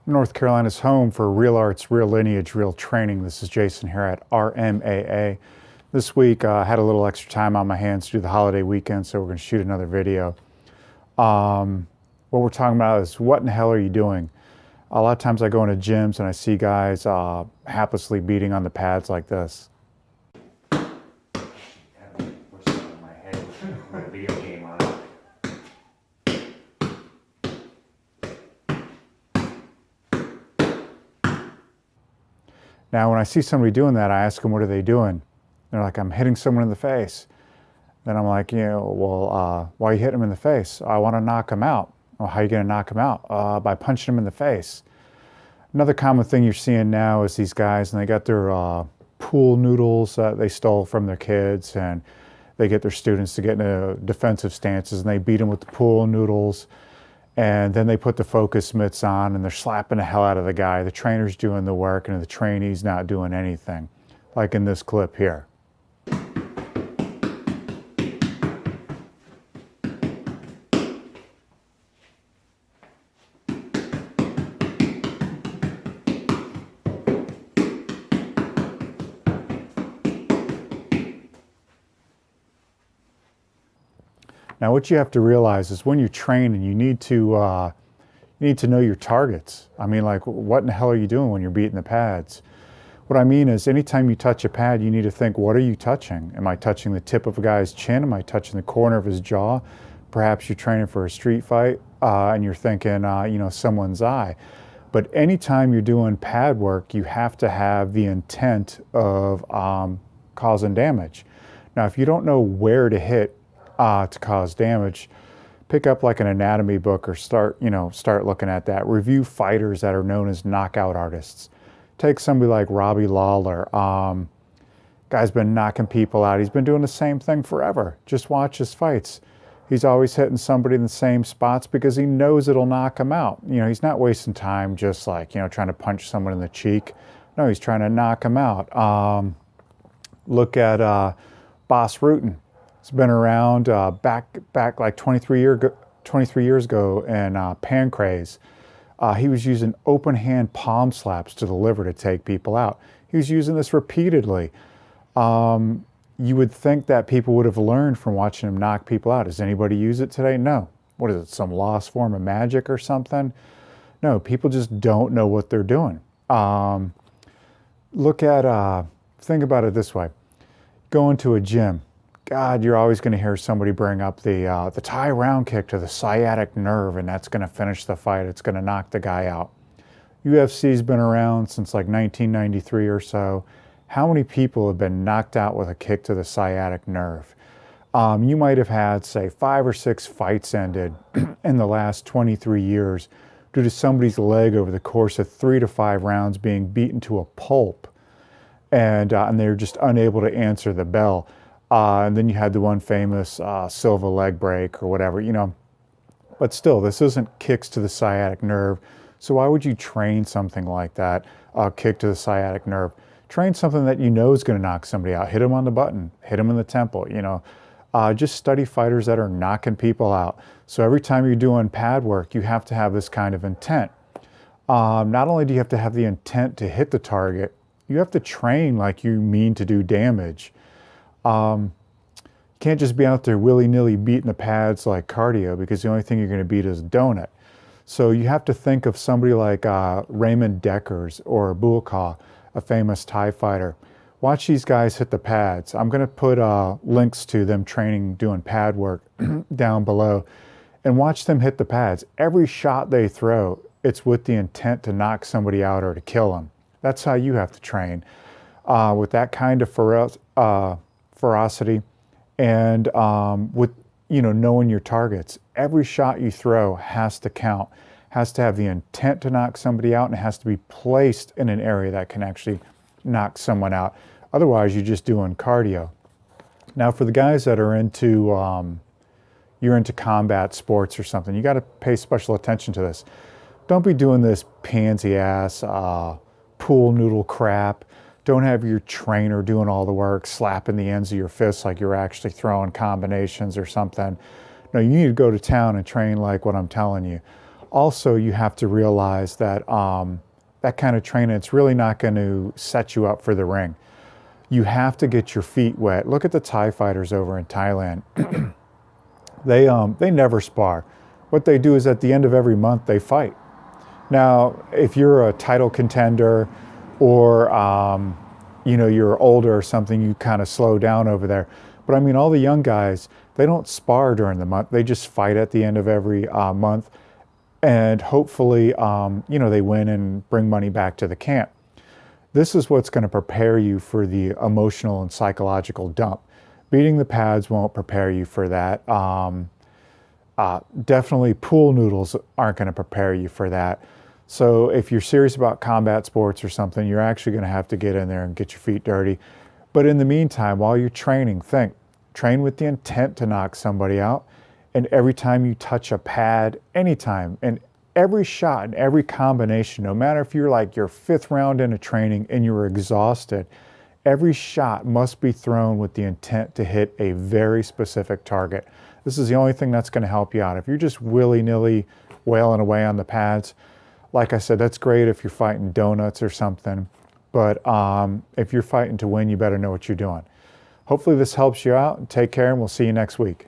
North Carolina's home for real arts, real lineage, real training. This is Jason here at RMAA. This week I had a little extra time on my hands to do the holiday weekend, so we're going to shoot another video. What we're talking about is what in the hell are you doing? A lot of times I go into gyms and I see guys haplessly beating on the pads like this. Now, when I see somebody doing that, I ask them, what are they doing? They're like, I'm hitting someone in the face. Then I'm like, well, why are you hitting them in the face? I want to knock them out. Well, how are you going to knock them out? By punching them in the face. Another common thing you're seeing now is these guys, and they got their pool noodles that they stole from their kids, and they get their students to get into defensive stances, and they beat them with the pool noodles. And then they put the focus mitts on and they're slapping the hell out of the guy. The trainer's doing the work and the trainee's not doing anything, like in this clip here. Now, what you have to realize is when you train, and you need to know your targets. I mean, like, what in the hell are you doing when you're beating the pads? What I mean is, anytime you touch a pad, you need to think, what are you touching? Am I touching the tip of a guy's chin? Am I touching the corner of his jaw? Perhaps you're training for a street fight, and you're thinking, someone's eye. But anytime you're doing pad work, you have to have the intent of causing damage. Now, if you don't know where to hit to cause damage, pick up like an anatomy book or start looking at that. Review fighters that are known as knockout artists. Take somebody like Robbie Lawler. Guy's been knocking people out. He's been doing the same thing forever. Just watch his fights. He's always hitting somebody in the same spots because he knows it'll knock him out. He's not wasting time just like, trying to punch someone in the cheek. No, he's trying to knock him out. Look at Boss Rutan. It's been around back like 23 years ago in Pancrase. He was using open hand palm slaps to the liver to take people out. He was using this repeatedly. You would think that people would have learned from watching him knock people out. Does anybody use it today? No. What is it, some lost form of magic or something? No, people just don't know what they're doing. Think about it this way. Go into a gym. God, you're always going to hear somebody bring up the Thai round kick to the sciatic nerve, and that's going to finish the fight. It's going to knock the guy out. UFC's been around since like 1993 or so. How many people have been knocked out with a kick to the sciatic nerve? You might have had, say, 5 or 6 fights ended in the last 23 years due to somebody's leg over the course of 3 to 5 rounds being beaten to a pulp, and they're just unable to answer the bell. And then you had the one famous Silva leg break or whatever, But still, this isn't kicks to the sciatic nerve. So why would you train something like that, kick to the sciatic nerve? Train something that you know is going to knock somebody out. Hit them on the button. Hit them in the temple, Just study fighters that are knocking people out. So every time you're doing pad work, you have to have this kind of intent. Not only do you have to have the intent to hit the target, you have to train like you mean to do damage. You can't just be out there willy-nilly beating the pads like cardio, because the only thing you're going to beat is a donut. So you have to think of somebody like Raymond Deckers or Buakaw, a famous Thai fighter. Watch these guys hit the pads. I'm going to put links to them training, doing pad work down below, and watch them hit the pads. Every shot they throw, it's with the intent to knock somebody out or to kill them. That's how you have to train. With that kind of ferocity, and with knowing your targets. Every shot you throw has to count, has to have the intent to knock somebody out, and it has to be placed in an area that can actually knock someone out. Otherwise, you're just doing cardio. Now, for the guys that are into you're into combat sports or something, you got to pay special attention to this. Don't be doing this pansy ass pool noodle crap. Don't have your trainer doing all the work, slapping the ends of your fists like you're actually throwing combinations or something. No, you need to go to town and train like what I'm telling you. Also, you have to realize that that kind of training, it's really not going to set you up for the ring. You have to get your feet wet. Look at the Thai fighters over in Thailand. They never spar. What they do is at the end of every month, they fight. Now, if you're a title contender or, you know, you're older or something, you kind of slow down over there. But I mean, all the young guys, they don't spar during the month. They just fight at the end of every month. And hopefully, you know, they win and bring money back to the camp. This is what's going to prepare you for the emotional and psychological dump. Beating the pads won't prepare you for that. Definitely pool noodles aren't going to prepare you for that. So if you're serious about combat sports or something, you're actually going to have to get in there and get your feet dirty. But in the meantime, while you're training, train with the intent to knock somebody out. And every time you touch a pad, anytime, and every shot and every combination, no matter if you're like your 5th round into training and you're exhausted, every shot must be thrown with the intent to hit a very specific target. This is the only thing that's going to help you out. If you're just willy-nilly wailing away on the pads, like I said, that's great if you're fighting donuts or something. But if you're fighting to win, you better know what you're doing. Hopefully this helps you out. Take care, and we'll see you next week.